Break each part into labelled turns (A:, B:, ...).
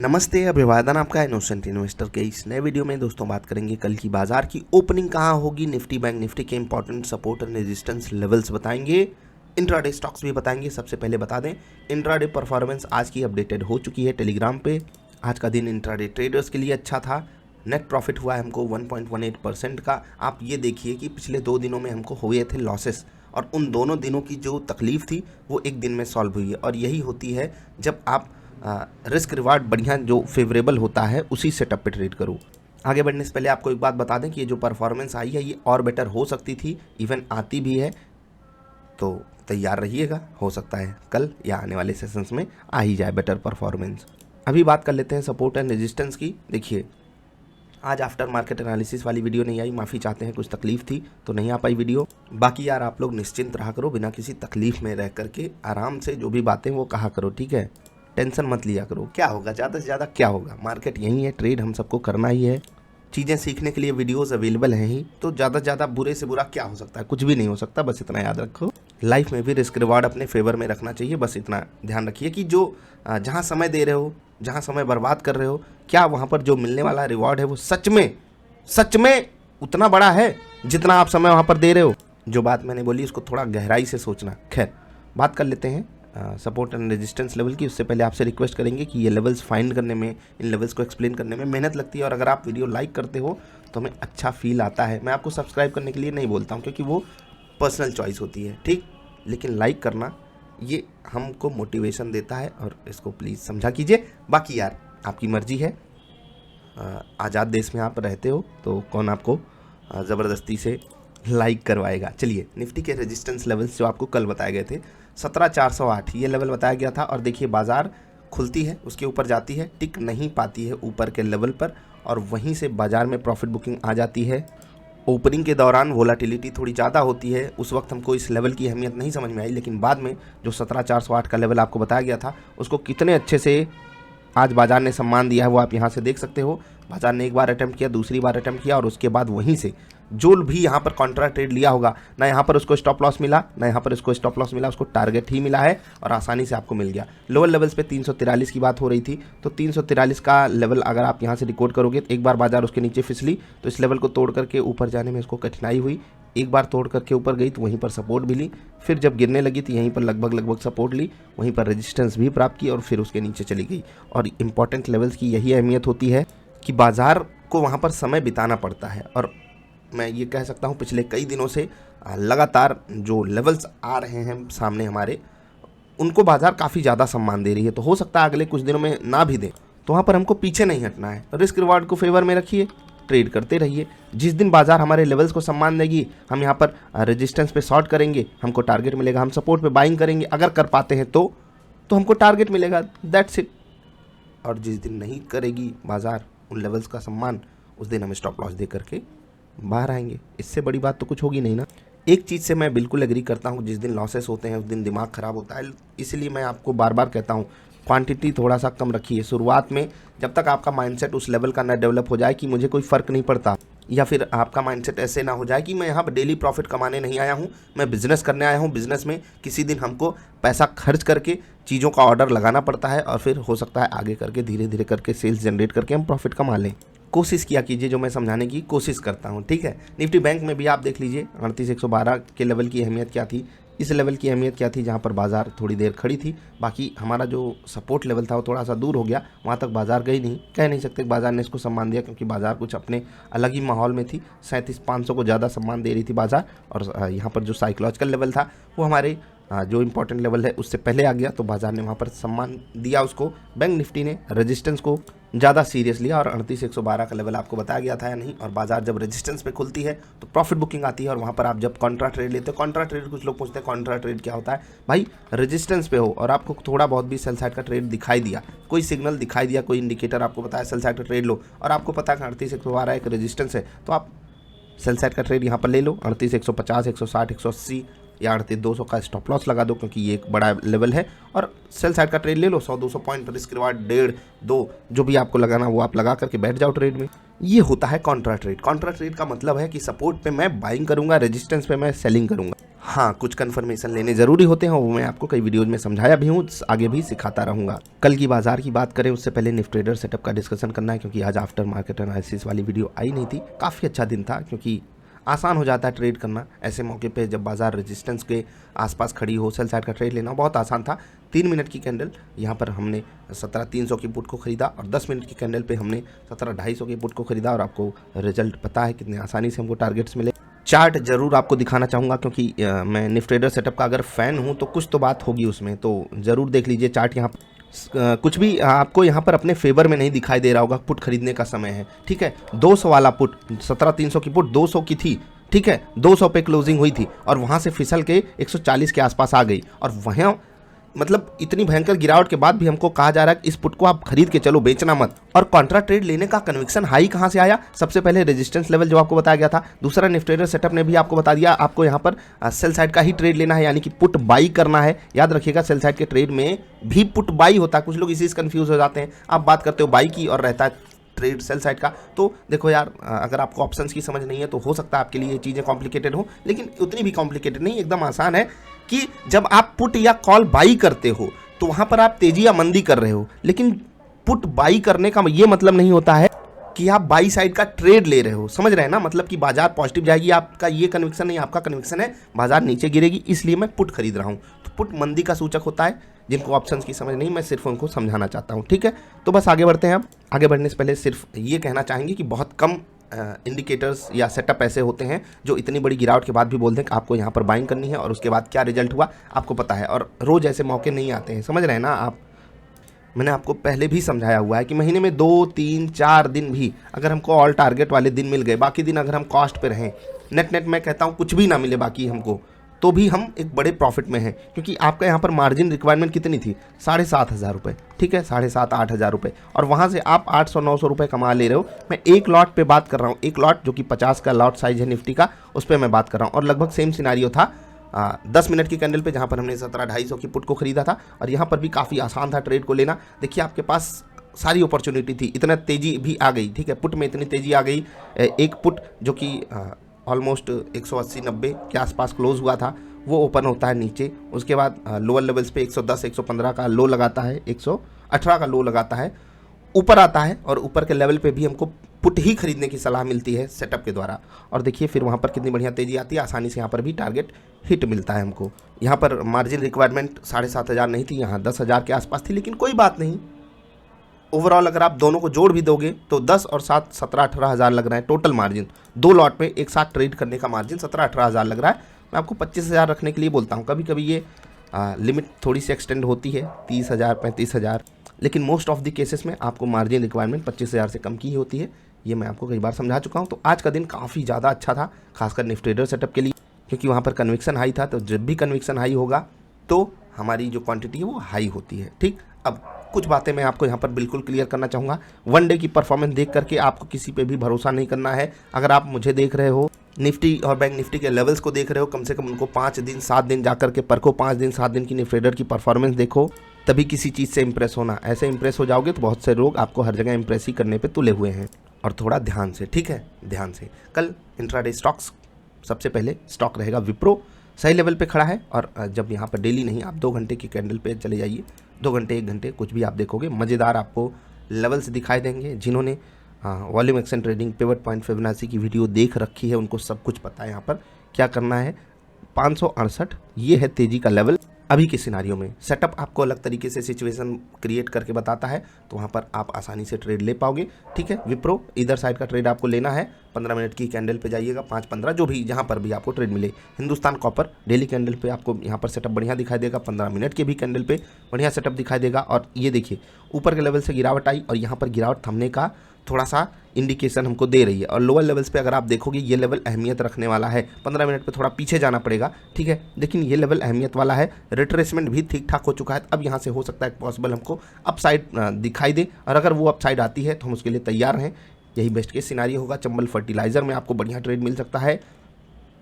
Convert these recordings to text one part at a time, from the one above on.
A: नमस्ते, अभिवादन आपका इनोसेंट इन्वेस्टर के इस नए वीडियो में दोस्तों बात करेंगे कल की बाजार की ओपनिंग कहाँ होगी। निफ्टी बैंक निफ्टी के इंपॉर्टेंट सपोर्ट और रेजिस्टेंस लेवल्स बताएंगे, इंट्राडे स्टॉक्स भी बताएंगे। सबसे पहले बता दें इंट्राडे परफॉर्मेंस आज की अपडेटेड हो चुकी है टेलीग्राम पे। आज का दिन इंट्राडे ट्रेडर्स के लिए अच्छा था। नेट प्रॉफिट हुआ है हमको 1.18% का। आप ये देखिए कि पिछले 2 दिनों में हमको हुए थे लॉसेस, और उन दोनों दिनों की जो तकलीफ थी वो एक दिन में सॉल्व हुई है। और यही होती है जब आप रिस्क रिवार्ड बढ़िया जो फेवरेबल होता है उसी सेटअप पे ट्रेड करो। आगे बढ़ने से पहले आपको एक बात बता दें कि ये जो परफॉर्मेंस आई है ये और बेटर हो सकती थी, इवन आती भी है, तो तैयार रहिएगा। हो सकता है कल या आने वाले सेशंस में आ ही जाए बेटर परफॉर्मेंस। अभी बात कर लेते हैं सपोर्ट एंड रेजिस्टेंस की। देखिए आज आफ्टर मार्केट एनालिसिस वाली वीडियो नहीं आई, माफ़ी चाहते हैं, कुछ तकलीफ थी तो नहीं आ पाई वीडियो। बाकी यार आप लोग निश्चिंत रहा करो, बिना किसी तकलीफ में रह करके आराम से जो भी बातें वो कहा करो, ठीक है। टेंशन मत लिया करो, क्या होगा, ज़्यादा से ज़्यादा क्या होगा। मार्केट यही है, ट्रेड हम सबको करना ही है। चीज़ें सीखने के लिए वीडियोस अवेलेबल हैं ही, तो ज़्यादा से ज़्यादा बुरे से बुरा क्या हो सकता है, कुछ भी नहीं हो सकता। बस इतना याद रखो, लाइफ में भी रिस्क रिवार्ड अपने फेवर में रखना चाहिए। बस इतना ध्यान रखिए कि जो जहाँ समय दे रहे हो, जहाँ समय बर्बाद कर रहे हो, क्या वहाँ पर जो मिलने वाला रिवॉर्ड है वो सच में उतना बड़ा है जितना आप समय वहाँ पर दे रहे हो। जो बात मैंने बोली उसको थोड़ा गहराई से सोचना। खैर बात कर लेते हैं सपोर्ट एंड रेजिस्टेंस लेवल की। उससे पहले आपसे रिक्वेस्ट करेंगे कि ये लेवल्स फाइंड करने में, इन लेवल्स को एक्सप्लेन करने में मेहनत लगती है, और अगर आप वीडियो लाइक करते हो तो हमें अच्छा फील आता है। मैं आपको सब्सक्राइब करने के लिए नहीं बोलता हूँ क्योंकि वो पर्सनल चॉइस होती है, ठीक, लेकिन लाइक करना ये हमको मोटिवेशन देता है, और इसको प्लीज़ समझा कीजिए। बाकी यार आपकी मर्जी है, आज़ाद देश में आप रहते हो तो कौन आपको ज़बरदस्ती से लाइक करवाएगा। चलिए निफ्टी के रेजिस्टेंस लेवल्स जो आपको कल बताए गए थे 17,408 ये लेवल बताया गया था। और देखिए बाजार खुलती है, उसके ऊपर जाती है, टिक नहीं पाती है ऊपर के लेवल पर, और वहीं से बाजार में प्रॉफिट बुकिंग आ जाती है। ओपनिंग के दौरान वोलाटिलिटी थोड़ी ज़्यादा होती है, उस वक्त हमको इस लेवल की अहमियत नहीं समझ में आई, लेकिन बाद में जो 17,408 का लेवल आपको बताया गया था उसको कितने अच्छे से आज बाजार ने सम्मान दिया है वो आप यहाँ से देख सकते हो। बाजार ने एक बार अटैम्प्ट किया, दूसरी बार अटैम्प्ट किया, और उसके बाद वहीं से जो भी यहाँ पर कॉन्ट्रा ट्रेड लिया होगा, ना यहाँ पर उसको स्टॉप लॉस मिला, ना यहाँ पर उसको स्टॉप लॉस मिला, उसको टारगेट ही मिला है और आसानी से आपको मिल गया। लोअर लेवल्स पे 343 की बात हो रही थी, तो 343 का लेवल अगर आप यहाँ से रिकॉर्ड करोगे तो एक बार बाजार उसके नीचे फिसली तो इस लेवल को तोड़ करके ऊपर जाने में उसको कठिनाई हुई। एक बार तोड़ करके ऊपर गई तो वहीं पर सपोर्ट भी ली, फिर जब गिरने लगी तो यहीं पर लगभग सपोर्ट ली, वहीं पर रेजिस्टेंस भी प्राप्त की, और फिर उसके नीचे चली गई। और इंपॉर्टेंट लेवल्स की यही अहमियत होती है कि बाजार को वहाँ पर समय बिताना पड़ता है। और मैं ये कह सकता हूँ पिछले कई दिनों से लगातार जो लेवल्स आ रहे हैं सामने हमारे, उनको बाजार काफ़ी ज़्यादा सम्मान दे रही है। तो हो सकता है अगले कुछ दिनों में ना भी दे, तो वहाँ पर हमको पीछे नहीं हटना है। रिस्क रिवार्ड को फेवर में रखिए, ट्रेड करते रहिए। जिस दिन बाजार हमारे लेवल्स को सम्मान देगी, हम यहाँ पर रेजिस्टेंस पे शॉर्ट करेंगे, हमको टारगेट मिलेगा। हम सपोर्ट पे बाइंग करेंगे, अगर कर पाते हैं तो हमको टारगेट मिलेगा, दैट्स इट। और जिस दिन नहीं करेगी बाजार उन लेवल्स का सम्मान, उस दिन हम स्टॉप लॉस दे करके बाहर आएंगे। इससे बड़ी बात तो कुछ होगी नहीं ना। एक चीज़ से मैं बिल्कुल एग्री करता हूँ, जिस दिन लॉसेस होते हैं उस दिन दिमाग ख़राब होता है। इसलिए मैं आपको बार बार कहता हूँ क्वांटिटी थोड़ा सा कम रखिए शुरुआत में, जब तक आपका माइंडसेट उस लेवल का न डेवलप हो जाए कि मुझे कोई फ़र्क नहीं पड़ता, या फिर आपका माइंडसेट ऐसे ना हो जाए कि मैं यहाँ पर डेली प्रॉफिट कमाने नहीं आया हूँ, मैं बिज़नेस करने आया हूँ। बिज़नेस में किसी दिन हमको पैसा खर्च करके चीज़ों का ऑर्डर लगाना पड़ता है, और फिर हो सकता है आगे करके धीरे धीरे करके सेल्स जनरेट करके हम प्रॉफिट कमा लें। कोशिश किया कीजिए, जो मैं समझाने की कोशिश करता हूँ, ठीक है। निफ्टी बैंक में भी आप देख लीजिए 38,112 के लेवल की अहमियत क्या थी, इस लेवल की अहमियत क्या थी, जहाँ पर बाजार थोड़ी देर खड़ी थी। बाकी हमारा जो सपोर्ट लेवल था वो थोड़ा सा दूर हो गया, वहाँ तक बाजार गई नहीं। कह नहीं सकते बाजार ने इसको सम्मान दिया, क्योंकि बाजार कुछ अपने अलग ही माहौल में थी। 37,500 को ज़्यादा सम्मान दे रही थी बाजार, और यहाँ पर जो साइकोलॉजिकल लेवल था वो हमारे जो इंपॉर्टेंट लेवल है उससे पहले आ गया, तो बाजार ने वहाँ पर सम्मान दिया उसको। बैंक निफ्टी ने रेजिस्टेंस को ज़्यादा सीरियस लिया, और 38,112 का लेवल आपको बताया गया था या नहीं। और बाजार जब रेजिस्टेंस पे खुलती है तो प्रॉफिट बुकिंग आती है, और वहाँ पर आप जब कॉन्ट्रा ट्रेड लेते हो, कॉन्ट्रा ट्रेड कुछ लोग पूछते हैं कॉन्ट्रा ट्रेड क्या होता है। भाई रेजिस्टेंस पे हो और आपको थोड़ा बहुत भी सेल साइड का ट्रेड दिखाई दिया, कोई सिग्नल दिखाई दिया, कोई इंडिकेटर आपको बताया सेल साइड का ट्रेड लो, और आपको पता है कि 38,112 एक रेजिस्टेंस है, तो आप सेल साइड का ट्रेड यहाँ पर ले लो। 38,150, 160, 180 या 38,200 का स्टॉप लॉस लगा दो, क्योंकि ये एक बड़ा लेवल है। और सेल साइड का ट्रेड ले लो, 100-200 पॉइंट रिस्क रिवार्ड 1.5-2 जो भी आपको लगाना वो आप लगा करके बैठ जाओ ट्रेड में। ये होता है कॉन्ट्रा ट्रेड। कॉन्ट्रा ट्रेड का मतलब है कि सपोर्ट पे मैं बाइंग करूंगा, रेजिस्टेंस पे मैं सेलिंग करूंगा। हाँ, कुछ कंफर्मेशन लेने जरूरी होते हैं, वो मैं आपको कई वीडियोज में समझाया भी हूँ, आगे भी सिखाता रहूंगा। कल की बाजार की बात करें उससे पहले निफ्टी ट्रेडर सेटअप का डिस्कशन करना है, क्योंकि आज आफ्टर मार्केट एनालिसिस वाली वीडियो आई नहीं थी। काफ़ी अच्छा दिन था, क्योंकि आसान हो जाता है ट्रेड करना ऐसे मौके पे जब बाजार रेजिस्टेंस के आसपास खड़ी हो। सेल साइड का ट्रेड लेना बहुत आसान था। 3 मिनट की कैंडल यहाँ पर हमने 17,300 की पुट को खरीदा, और 10 मिनट की कैंडल पे हमने 17,250 की पुट को खरीदा, और आपको रिजल्ट पता है कितने आसानी से हमको टारगेट्स मिले। चार्ट जरूर आपको दिखाना चाहूँगा, क्योंकि मैं निफ्टी ट्रेडर सेटअप का अगर फ़ैन हूँ तो कुछ तो बात होगी उसमें, तो ज़रूर देख लीजिए चार्ट। यहाँ कुछ भी आपको यहाँ पर अपने फेवर में नहीं दिखाई दे रहा होगा। पुट खरीदने का समय है, ठीक है। 200 वाला पुट, 17,300 की पुट 200 की थी, ठीक है, 200 पे क्लोजिंग हुई थी, और वहाँ से फिसल के 140 के आसपास आ गई। और वहाँ मतलब इतनी भयंकर गिरावट के बाद भी हमको कहा जा रहा है कि इस पुट को आप खरीद के चलो, बेचना मत। और कॉन्ट्रा ट्रेड लेने का कन्विक्शन हाई कहाँ से आया? सबसे पहले रेजिस्टेंस लेवल जो आपको बताया गया था। दूसरा निफ्टी ट्रेडर सेटअप ने भी आपको बता दिया आपको यहाँ पर सेल साइड का ही ट्रेड लेना है, यानी कि पुट बाई करना है। याद रखिएगा, सेल साइड के ट्रेड में भी पुट बाई होता है। कुछ लोग इसी से कंफ्यूज हो जाते हैं। आप बात करते हो बाई की और रहता है ट्रेड सेल साइड का। तो देखो यार, अगर आपको ऑप्शंस की समझ नहीं है तो हो सकता है आपके लिए ये चीज़ें कॉम्प्लिकेटेड हो, लेकिन उतनी भी कॉम्प्लिकेटेड नहीं, एकदम आसान है। कि जब आप पुट या कॉल बाई करते हो तो वहां पर आप तेजी या मंदी कर रहे हो, लेकिन पुट बाई करने का ये मतलब नहीं होता है कि आप बाई साइड का ट्रेड ले रहे हो। समझ रहे हैं ना? मतलब कि बाजार पॉजिटिव जाएगी, आपका ये कन्विक्शन नहीं, आपका कन्विक्शन है बाजार नीचे गिरेगी, इसलिए मैं पुट खरीद रहा हूं। तो पुट मंदी का सूचक होता है। जिनको ऑप्शंस की समझ नहीं, मैं सिर्फ उनको समझाना चाहता हूं, ठीक है। तो बस आगे बढ़ते हैं। अब आगे बढ़ने से पहले सिर्फ ये कहना चाहेंगे कि बहुत कम इंडिकेटर्स या सेटअप ऐसे होते हैं जो इतनी बड़ी गिरावट के बाद भी बोलते हैं कि आपको यहाँ पर बाइंग करनी है, और उसके बाद क्या रिजल्ट हुआ आपको पता है। और रोज़ ऐसे मौके नहीं आते हैं, समझ रहे हैं ना आप? मैंने आपको पहले भी समझाया हुआ है कि महीने में 2, 3, 4 दिन भी अगर हमको ऑल टारगेट वाले दिन मिल गए, बाकी दिन अगर हम कॉस्ट पे रहें, नेट मैं कहता हूँ कुछ भी ना मिले बाकी हमको, तो भी हम एक बड़े प्रॉफिट में हैं। क्योंकि आपका यहाँ पर मार्जिन रिक्वायरमेंट कितनी थी? 7,500 रुपये, ठीक है, 7,500-8,000 रुपये, और वहाँ से आप 800-900 रुपये कमा ले रहे हो। मैं एक लॉट पे बात कर रहा हूँ, एक लॉट जो कि 50 का लॉट साइज है निफ्टी का, उस पर मैं बात कर रहा हूँ। और लगभग सेम सिनारियो था 10 मिनट की कैंडल पे, जहाँ पर हमने 17,250 की पुट को खरीदा था, और यहाँ पर भी काफ़ी आसान था ट्रेड को लेना। देखिए आपके पास सारी अपॉर्चुनिटी थी, इतना तेज़ी भी आ गई, ठीक है, पुट में इतनी तेज़ी आ गई। एक पुट जो कि ऑलमोस्ट 180-90 के आसपास क्लोज हुआ था, वो ओपन होता है नीचे। उसके बाद लोअर लेवल्स पे 110-115 का लो लगाता है, 118 का लो लगाता है, ऊपर आता है, और ऊपर के लेवल पे भी हमको पुट ही खरीदने की सलाह मिलती है सेटअप के द्वारा। और देखिए फिर वहाँ पर कितनी बढ़िया तेज़ी आती है, आसानी से यहाँ पर भी टारगेट हिट मिलता है हमको। यहाँ पर मार्जिन रिक्वायरमेंट 7,500 नहीं थी, यहाँ 10,000 के आसपास थी, लेकिन कोई बात नहीं। ओवरऑल अगर आप दोनों को जोड़ भी दोगे तो 10 और 7 17-18,000 लग रहा है टोटल मार्जिन। 2 लॉट पे एक साथ ट्रेड करने का मार्जिन 17-18,000 लग रहा है। मैं आपको 25,000 रखने के लिए बोलता हूँ। कभी कभी ये लिमिट थोड़ी सी एक्सटेंड होती है, 30,000 35,000, लेकिन मोस्ट ऑफ द केसेस में आपको मार्जिन रिक्वायरमेंट 25,000 से कम की ही होती है। ये मैं आपको कई बार समझा चुका हूँ। तो आज का दिन काफ़ी ज़्यादा अच्छा था, खासकर निफ्टी ट्रेडर सेटअप के लिए, क्योंकि वहाँ पर कन्विक्शन हाई था। तो जब भी कन्विक्शन हाई होगा तो हमारी जो क्वांटिटी है वो हाई होती है, ठीक। अब कुछ बातें मैं आपको यहाँ पर बिल्कुल क्लियर करना चाहूँगा। वन डे की परफॉर्मेंस देख करके आपको किसी पे भी भरोसा नहीं करना है। अगर आप मुझे देख रहे हो, निफ्टी और बैंक निफ्टी के लेवल्स को देख रहे हो, कम से कम उनको 5 दिन 7 दिन जा करके परखो, 5 दिन 7 दिन की निफ्टी ट्रेडर की परफॉर्मेंस देखो, तभी किसी चीज़ से इंप्रेस होना। ऐसे इंप्रेस हो जाओगे तो बहुत से लोग आपको हर जगह इंप्रेस ही करने पर तुले हुए हैं। और थोड़ा ध्यान से, ठीक है, ध्यान से। कल इंट्राडे स्टॉक्स, सबसे पहले स्टॉक रहेगा विप्रो, सही लेवल पे खड़ा है। और जब यहाँ पर डेली नहीं, आप 2 घंटे की कैंडल पे चले जाइए, 2 घंटे 1 घंटे कुछ भी आप देखोगे, मज़ेदार आपको लेवल्स दिखाई देंगे। जिन्होंने volume action trading, pivot point, Fibonacci की वीडियो देख रखी है, उनको सब कुछ पता है यहाँ पर क्या करना है। 568 ये है तेज़ी का लेवल अभी के सिनारियो में। सेटअप आपको अलग तरीके से सिचुएशन क्रिएट करके बताता है, तो वहाँ पर आप आसानी से ट्रेड ले पाओगे, ठीक है। विप्रो इधर साइड का ट्रेड आपको लेना है, 15 मिनट की कैंडल पे जाइएगा, 5-15 जो भी जहाँ पर भी आपको ट्रेड मिले। हिंदुस्तान कॉपर डेली कैंडल पे आपको यहाँ पर सेटअप बढ़िया दिखाई देगा, 15 मिनट के भी कैंडल पे बढ़िया सेटअप दिखाई देगा। और ये देखिए ऊपर के लेवल से गिरावट आई, और यहाँ पर गिरावट थमने का थोड़ा सा इंडिकेशन हमको दे रही है। और लोअर लेवल्स पे अगर आप देखोगे, ये लेवल अहमियत रखने वाला है। 15 मिनट पे थोड़ा पीछे जाना पड़ेगा, ठीक है, लेकिन ये लेवल अहमियत वाला है। रिट्रेसमेंट भी ठीक ठाक हो चुका है। अब यहाँ से हो सकता है पॉसिबल हमको अपसाइड दिखाई दे, और अगर वो अपसाइड आती है तो हम उसके लिए तैयार हैं। यही बेस्ट केस सिनारियो होगा। चंबल फर्टिलाइजर में आपको बढ़िया ट्रेड मिल सकता है।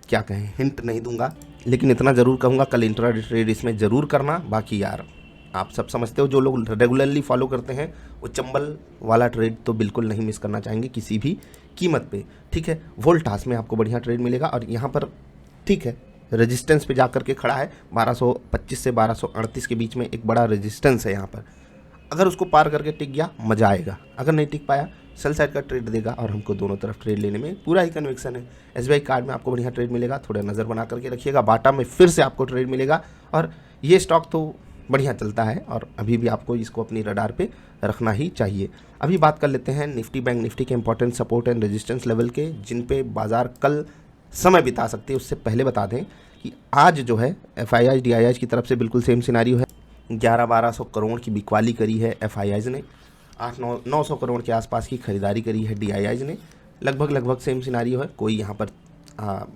A: क्या कहें, हिंट नहीं दूंगा, लेकिन इतना ज़रूर कहूँगा कल इंट्राडे ट्रेड इसमें ज़रूर करना। बाकी यार आप सब समझते हो, जो लोग रेगुलरली फॉलो करते हैं वो चंबल वाला ट्रेड तो बिल्कुल नहीं मिस करना चाहेंगे किसी भी कीमत पे, ठीक है। वोल्टास में आपको बढ़िया ट्रेड मिलेगा और यहाँ पर ठीक है रेजिस्टेंस पे जा कर के खड़ा है 1225 से 1238 के बीच में एक बड़ा रेजिस्टेंस है यहाँ पर। अगर उसको पार करके टिक गया मज़ा आएगा, अगर नहीं टिक पाया सेल साइड का ट्रेड देगा और हमको दोनों तरफ ट्रेड लेने में पूरा ही कन्विक्शन है। SBI कार्ड में आपको बढ़िया ट्रेड मिलेगा, थोड़ा नज़र बना करके रखिएगा। बाटा में फिर से आपको ट्रेड मिलेगा और ये स्टॉक तो बढ़िया चलता है और अभी भी आपको इसको अपनी रडार पे रखना ही चाहिए। अभी बात कर लेते हैं निफ्टी बैंक निफ्टी के important support and resistance level के, जिन पे बाजार कल समय बिता सकते हैं। उससे पहले बता दें कि आज जो है FIIs DIIs की तरफ से बिल्कुल सेम सिनारियो है। 1100-1200 करोड़ की बिकवाली करी है FIIs ने, 800-900 करोड़ के आसपास की खरीदारी करी है DIIs ने। लगभग सेम सिनारियो है, कोई यहाँ पर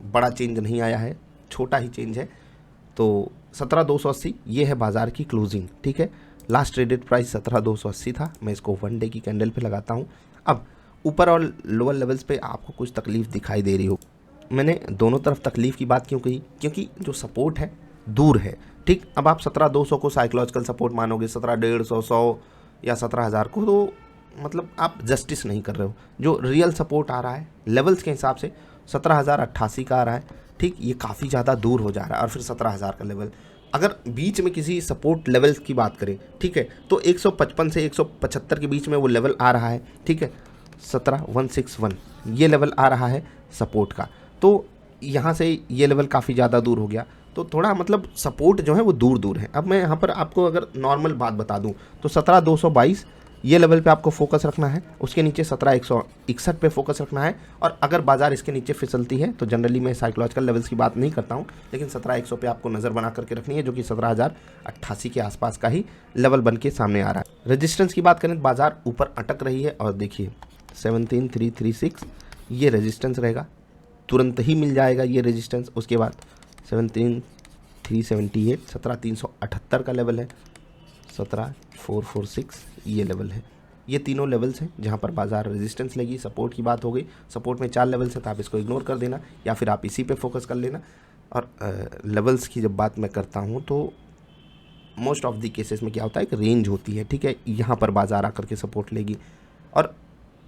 A: बड़ा चेंज नहीं आया है, छोटा ही चेंज है। तो 17,280 ये है बाज़ार की क्लोजिंग, ठीक है। लास्ट ट्रेडेड प्राइस 17,280 था। मैं इसको 1 डे की कैंडल पे लगाता हूँ। अब ऊपर और लोअर लेवल्स पे आपको कुछ तकलीफ दिखाई दे रही हो। मैंने दोनों तरफ तकलीफ की बात क्यों कही, क्योंकि जो सपोर्ट है दूर है, ठीक। अब आप 17,200 को साइकोलॉजिकल सपोर्ट मानोगे, 17,150, 100 या 17,000 को, तो मतलब आप जस्टिस नहीं कर रहे हो। जो रियल सपोर्ट आ रहा है लेवल्स के हिसाब से 17,088 का आ रहा है, ठीक। ये काफ़ी ज़्यादा दूर हो जा रहा है। और फिर 17,000 का लेवल, अगर बीच में किसी सपोर्ट लेवल्स की बात करें, ठीक है, तो 155 से 175 के बीच में वो लेवल आ रहा है, ठीक है। 17,161 ये लेवल आ रहा है सपोर्ट का, तो यहाँ से ये लेवल काफ़ी ज़्यादा दूर हो गया। तो थोड़ा मतलब सपोर्ट जो है वो दूर दूर है। अब मैं यहाँ पर आपको अगर नॉर्मल बात बता दूँ तो 17,222 ये लेवल पे आपको फोकस रखना है, उसके नीचे 17,161 पे फोकस रखना है। और अगर बाजार इसके नीचे फिसलती है तो जनरली मैं साइकोलॉजिकल लेवल्स की बात नहीं करता हूँ, लेकिन 17,100 पे आपको नज़र बना करके रखनी है, जो कि 17,088 के आसपास का ही लेवल बन के सामने आ रहा है। रजिस्टेंस की बात करें तो बाजार ऊपर अटक रही है और देखिए 17,336 ये रेजिस्टेंस रहेगा, तुरंत ही मिल जाएगा ये रेजिस्टेंस। उसके बाद 17,378 17,378 का लेवल है, 17,446 ये लेवल है। ये तीनों लेवल्स हैं जहां पर बाजार रेजिस्टेंस लेगी। सपोर्ट की बात हो गई, सपोर्ट में 4 लेवल्स हैं, तो आप इसको इग्नोर कर देना या फिर आप इसी पे फोकस कर लेना। और लेवल्स की जब बात मैं करता हूं तो मोस्ट ऑफ द केसेस में क्या होता है, एक रेंज होती है, ठीक है। यहाँ पर बाजार आकर के सपोर्ट लेगी और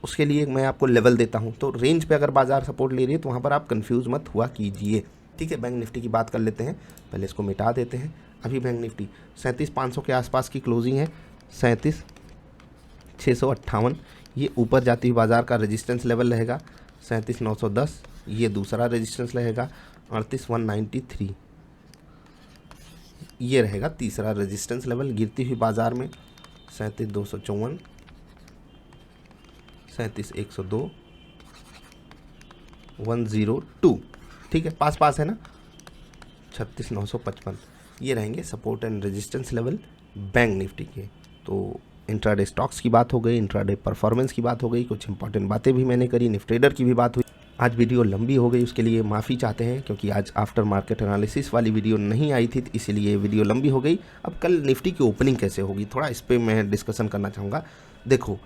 A: उसके लिए मैं आपको लेवल देता हूँ। तो रेंज पे अगर बाजार सपोर्ट ले रही है तो वहाँ पर आप कंफ्यूज मत हुआ कीजिए, ठीक है। बैंक निफ्टी की बात कर लेते हैं, पहले इसको मिटा देते हैं। अभी बैंक निफ्टी 37,500 के आसपास की क्लोजिंग है, 37,658 ये ऊपर जाती हुई बाजार का रेजिस्टेंस लेवल रहेगा। 37,910 ये दूसरा रेजिस्टेंस रहेगा। 38,193 ये रहेगा तीसरा रेजिस्टेंस लेवल गिरती हुई बाजार में। 37,254 37,102 102, ठीक है, पास है ना। 36,955 ये रहेंगे support and resistance level bank Nifty के। तो इंट्राडे स्टॉक्स की बात हो गई, इंट्राडे परफॉर्मेंस की बात हो गई, कुछ इंपॉर्टेंट बातें भी मैंने करी, निफ्टी ट्रेडर की भी बात हुई। आज वीडियो लंबी हो गई, उसके लिए माफ़ी चाहते हैं, क्योंकि आज आफ्टर मार्केट एनालिसिस वाली वीडियो नहीं आई थी, इसीलिए वीडियो लंबी हो गई। अब कल निफ्टी की ओपनिंग कैसे होगी थोड़ा इस पर मैं डिस्कशन करना चाहूँगा। देखो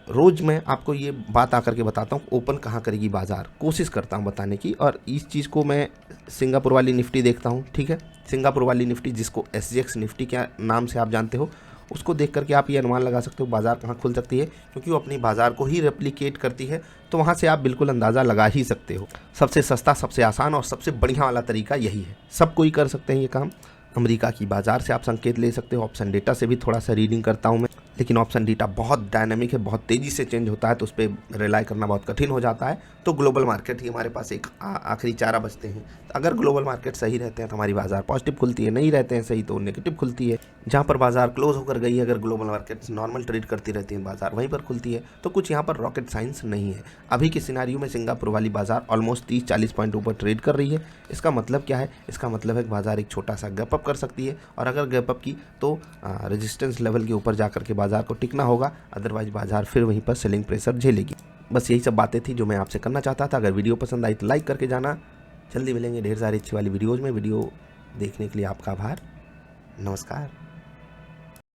A: रोज़ मैं आपको ये बात आकर के बताता हूँ ओपन कहाँ करेगी बाज़ार, कोशिश करता हूँ बताने की। और इस चीज़ को मैं सिंगापुर वाली निफ्टी देखता हूँ, ठीक है। सिंगापुर वाली निफ्टी जिसको SGX निफ्टी के नाम से आप जानते हो, उसको देख करके आप ये अनुमान लगा सकते हो बाज़ार कहाँ खुल सकती है, क्योंकि वो अपनी बाज़ार को ही रेप्लिकेट करती है। तो वहाँ से आप बिल्कुल अंदाज़ा लगा ही सकते हो। सबसे सस्ता, सबसे आसान और सबसे बढ़िया वाला तरीका यही है, सब कोई कर सकते हैं ये काम। अमेरिका की बाज़ार से आप संकेत ले सकते हो, ऑप्शन डेटा से भी थोड़ा सा रीडिंग करता हूँ मैं, लेकिन ऑप्शन डेटा बहुत डायनामिक है, बहुत तेज़ी से चेंज होता है, तो उस पर रिलाई करना बहुत कठिन हो जाता है। तो ग्लोबल मार्केट ही हमारे पास एक आखिरी चारा बचते हैं। तो अगर ग्लोबल मार्केट सही रहते हैं तो हमारी बाज़ार पॉजिटिव खुलती है, नहीं रहते हैं सही तो नेगेटिव खुलती है। जहाँ पर बाज़ार क्लोज होकर गई है, अगर ग्लोबल मार्केट नॉर्मल ट्रेड करती रहती है बाज़ार वहीं पर खुलती है। तो कुछ यहाँ पर रॉकेट साइंस नहीं है। अभी के सिनारियो में सिंगापुर वाली बाज़ार ऑलमोस्ट 30-40 पॉइंट ऊपर ट्रेड कर रही है। इसका मतलब क्या है, इसका मतलब है कि बाज़ार एक छोटा सा गैप अप कर सकती है, और अगर गैप अप की तो रेजिस्टेंस लेवल के ऊपर जा करके बाज़ार को टिकना होगा, अदरवाइज बाज़ार फिर वहीं पर सेलिंग प्रेशर झेलेगी। बस यही सब बातें थी जो मैं आपसे करना चाहता था। अगर वीडियो पसंद आई तो लाइक करके जाना। जल्दी मिलेंगे ढेर सारी अच्छी वाली वीडियोज़ में। वीडियो देखने के लिए आपका आभार, नमस्कार।